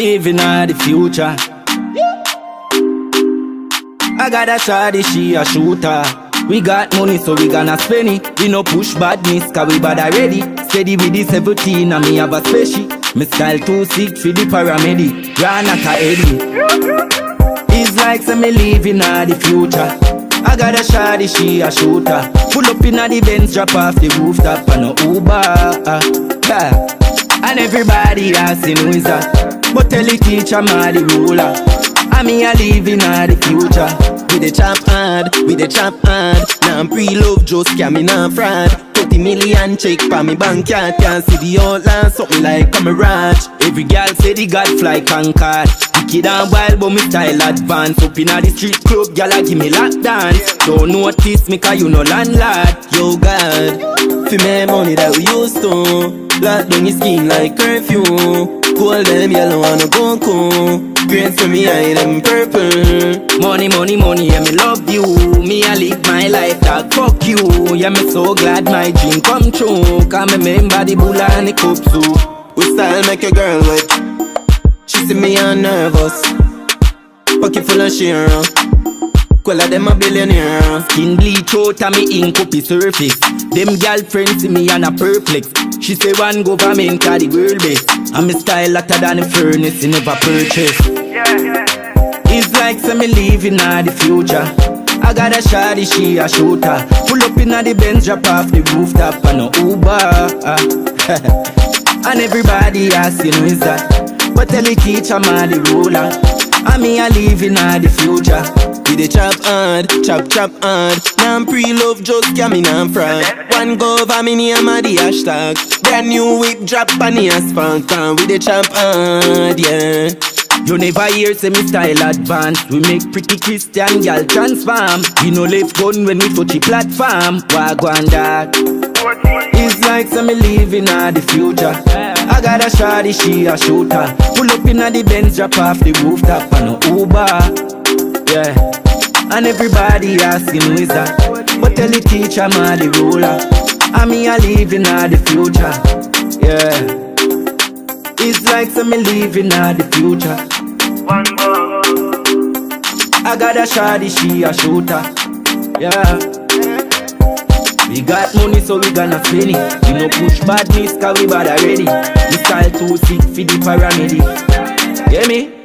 living in the future. I got a shawty, she a shooter. We got money, so we gonna spend it. We no push badness, cause we bad already. Steady with the 17, and me have a special. Me style too sick for the paramedic. Run at a Eddie. It's like say me living in the future. I got a shawty, she a shooter. Pull up in the Benz, drop off the rooftop on a Uber. And everybody asking who is that? But tell the teacher, I'm the ruler. I mean, I live in the future. With the chop hard, with the chop hard. Now I'm pre-love, just scamming and fraud. 30 million check for me bank card. Can't see the outline, something like a mirage. Every girl say the God fly Concord. Wicked and wild, but me style advance. Up inna the street club, girl I give me lap dance. Don't notice me, cause you no landlord. Yo God, for me money that we used to. Lock down your skin like curfew. Gold them yellow and a Goku. Grades for me, I them purple. Money, money, money, yeah, me love you. Me, I live my life, dog, fuck you. Yeah, me so glad my dream come true. Cause me remember the bulla and the cup soup. We style make a girl wet. She see me and nervous. Pocket full of share. Quella them a billionaire. Skin bleach out and me ink up the surface. Them girlfriends see me and a perplex. She say one government are the world best. And me style hotter than the furnace, you never purchase. It's like say me living in the future. I got a shawty, she a shooter. Pull up in the Benz, drop off the rooftop on a Uber. And everybody asking who is that? But tell the teacher, I'm the ruler. I mean, I live in the future. With the chop hard, chop hard. Now I'm pre-love, just scamming and fraud. One go over me name a the hashtag. Brand new whip drop on the asphalt. And with the chop hard, yeah. You never hear say me style advance. We make pretty Christian girl transform. We no left gun when we touch the platform. Wagwan dog. It's like say me living in the future. I got a shawty, she a shooter. Pull up in the Benz, drop off the rooftop on a Uber. Yeah, and everybody asking who is that? But tell the teacher, I'm the ruler. I mean, I live in the future. Yeah, it's like some me living in the future. I got a shawty, she a shooter. Yeah, we got money, so we gonna spend it. We no push badness, cause we bad already. We style too sick for the paramedic. Get me?